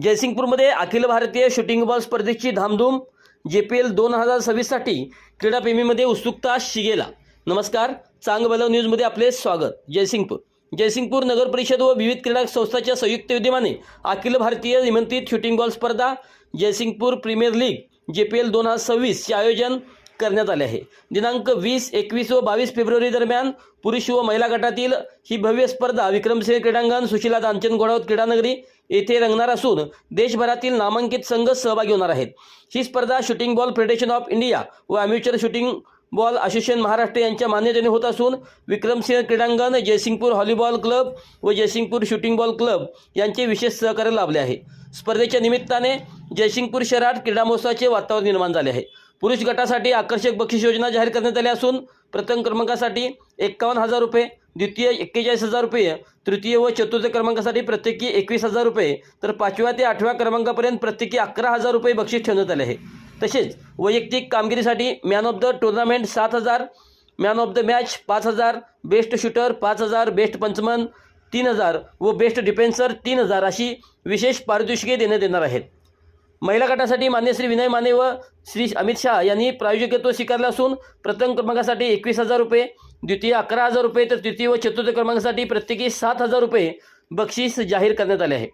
जयसिंगपूरमध्ये Akhil Bharatiya shooting ball स्पर्धेची धामधूम JPL 2026साठी क्रीडाप्रेमीमध्ये उत्सुकता शिगेला। नमस्कार, चांग बलव न्यूजमध्ये आपले स्वागत। जयसिंगपूर नगर परिषद व विविध क्रीडा संस्थांच्या संयुक्त विद्यमाने अखिल भारतीय निमंत्रित शूटिंग बॉल स्पर्धा जयसिंगपूर प्रीमियर लीग JPL 2026 चे आयोजन करण्यात आले आहे। दिनांक 20, 21 व 22 फेब्रुवारी दरम्यान पुरुष व महिला गटातील ही भव्य स्पर्धा विक्रमसिंह क्रीडांगण सुशीला दानचंद घोडावत क्रीडानगरी येथे रंगणार असून देशभरातील नामांकित संघ सहभागी होणार आहेत। ही स्पर्धा shooting ball federation of India व अम्युचर शूटिंग बॉल असोसिएशन महाराष्ट्र यांच्या मान्यतेने होत असून विक्रमसिंह क्रीडांगण, जयसिंगपूर व्हॉलीबॉल क्लब व जयसिंगपूर शूटिंग बॉल क्लब यांचे विशेष सहकार्य लाभले आहे। स्पर्धेच्या निमित्ताने जयसिंगपूर शहरात क्रीडा महोत्सवाचे वातावरण निर्माण झाले आहे। पुरुष गटासाठी आकर्षक बक्षीस योजना जाहीर करण्यात आली असून प्रथम क्रमांकासाठी 51,000 रुपये, द्वितीय 41,000 रुपये, तृतीय व चतुर्थ क्रमांकासाठी प्रत्येकी 21,000 रुपये तर 5व्या ते 8व्या क्रमांकापर्यंत प्रत्येकी 11,000 रुपये बक्षीस ठेवण्यात आले आहे। तसेच वैयक्तिक कामगिरीसाठी man of the tournament 7,000, man of the match 5,000, best shooter 5,000, best punchman 3,000 व बेस्ट डिफेन्सर 3,000 अशी विशेष पारितोषिके देण्यात येणार आहेत। महिला गटासाठी मान्य श्री विनय माने व श्री अमित शाह यांनी प्रायोजकत्व स्वीकारले असून प्रथम क्रमांकासाठी 21,000 रुपये, द्वितीय 11,000 रुपये तर तृतीय व चतुर्थ क्रमांकासाठी प्रत्येकी 7,000 रुपये बक्षीस जाहीर करण्यात आले आहे।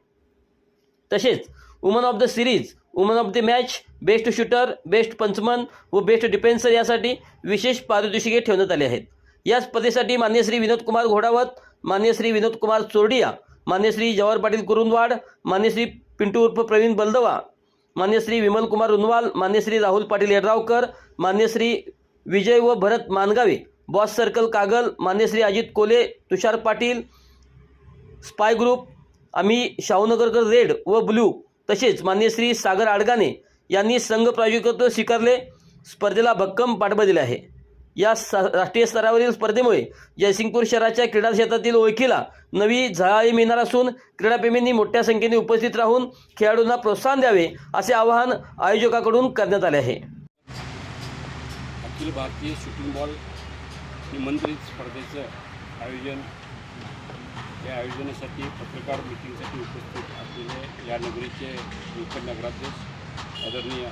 तसेच woman of the series, woman of the match, best shooter, best punchman व बेस्ट डिफेन्सर यासाठी विशेष पारितोषिके ठेवण्यात आले आहेत। या स्पर्धेसाठी मान्य श्री विनोद कुमार घोडावत, मान्य श्री विनोद कुमार चोरडिया, मान्य श्री जवाहर पाटील कुरुंदवाड, मान्य श्री पिंटू उर्फ प्रवीण बलदवा, मान्य श्री विमल कुमार रुनवाल, मान्य श्री राहुल पाटील येड्रावकर, मान्य श्री विजय व भरत मानगावे, बॉस सर्कल कागल, मान्य श्री अजित कोले, तुषार पाटील, स्पाय ग्रुप, आम्ही शाहूनगरकर रेड व ब्लू, तसेच मान्य श्री सागर आडगाणे यांनी संघ प्रायोजकत्व स्वीकारले। स्पर्धेला भक्कम पाठबळ दिले आहे। या राष्ट्रीय स्तरावरील स्पर्धेमुळे जयसिंगपूर शहराच्या क्रीडा क्षेत्रातील ओळखीला नवी झळाळी मिळणार असून क्रीडाप्रेमींनी मोठ्या संख्येने उपस्थित राहून खेळाडूंना प्रोत्साहन द्यावे असे आवाहन आयोजकांकडून करण्यात आले आहे। अखिल भारतीय शूटिंग बॉल निमंत्रित स्पर्धेचं आयोजन, या आयोजनासाठी पत्रकार मीटिंगसाठी उपस्थित असलेले या नगरीचे मुख्य नगराध्यक्ष आदरणीय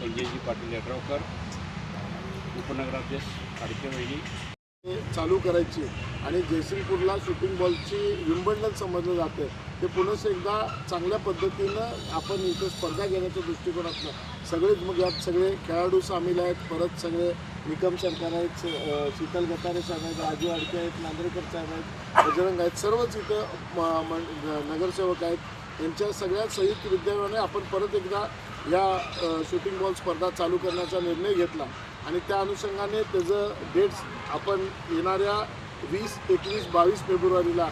संजयजी पाटील येड्रावकर, उपनगराध्यक्ष आडकेवळी चालू करायची आणि जयसिंगपूरला शूटिंग बॉलची विंबडन समजलं जाते ते पुन्हा एकदा चांगल्या पद्धतीनं आपण इथं स्पर्धा घेण्याच्या दृष्टिकोनातून सगळेच, मग यात सगळे खेळाडू सामील आहेत, परत सगळे निकम सरकार आहेत, शीतल गटारे साहेब आहेत, राजू आडके आहेत, नांद्रेकर साहेब आहेत, बजरंग आहेत, सर्वच इथं नगरसेवक आहेत। यांच्या सगळ्या संयुक्त विद्यमाने आपण परत एकदा या शूटिंग बॉल स्पर्धा चालू करण्याचा निर्णय घेतला आणि त्या अनुषंगाने त्याचं डेट्स आपण येणाऱ्या 20, 21, 22 फेब्रुवारीला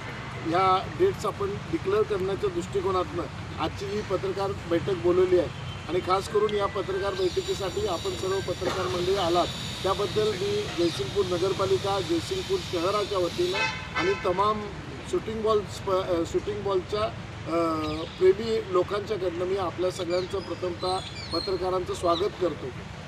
ह्या डेट्स आपण डिक्लेअर करण्याच्या दृष्टिकोनातून आजची ही पत्रकार बैठक बोलवली आहे। आणि खास करून या पत्रकार बैठकीसाठी आपण सर्व पत्रकार मंडळी आलात त्याबद्दल मी जयसिंगपूर नगरपालिका, जयसिंगपूर शहराच्या वतीनं आणि तमाम शूटिंग बॉलच्या प्रेमी लोकांच्याकडनं मी आपल्या सगळ्यांचं प्रथमतः पत्रकारांचं स्वागत करतो।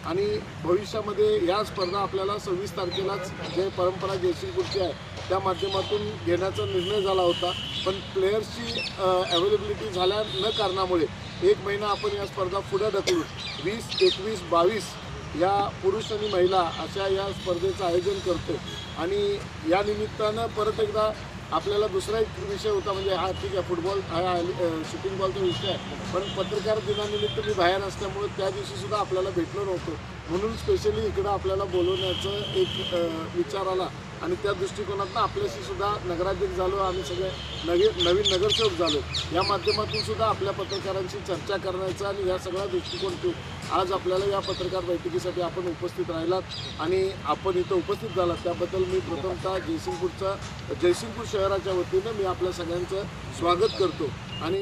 आणि भविष्यामध्ये या स्पर्धा आपल्याला 26 तारखेलाच जे परंपरा जयसिंगपूरची आहे त्या माध्यमातून घेण्याचा निर्णय झाला होता, पण प्लेयर्सची अवेलेबिलिटी झाल्या न कारणामुळे 1 महिना आपण या स्पर्धा पुढे ढकलून 20, 21, 22 या पुरुष आणि महिला अशा या स्पर्धेचं आयोजन करतो। आणि या निमित्तानं परत एकदा आपल्याला दुसरा एक विषय होता, म्हणजे हा ठीक आहे फुटबॉल हा शूटिंग बॉलचा विषय आहे, पण पत्रकार दिनानिमित्त मी बाहेर असल्यामुळे त्या दिवशीसुद्धा आपल्याला भेटलो नव्हतो, म्हणून स्पेशली इकडं आपल्याला बोलवण्याचं एक विचार आला आणि त्या दृष्टिकोनातून आपल्याशी सुद्धा नगराध्यक्ष झालो, आम्ही सगळे नवीन नगरसेवक झालो। या माध्यमातून सुद्धा आपल्या पत्रकारांशी चर्चा करण्याचा आणि या सगळ्या दृष्टिकोन ठेवून आज आपल्याला या पत्रकार बैठकीसाठी आपण उपस्थित राहिलात आणि आपण इथं उपस्थित झालात त्याबद्दल मी प्रथमतः जयसिंगपूर शहराच्या वतीनं मी आपल्या सगळ्यांचं स्वागत करतो। आणि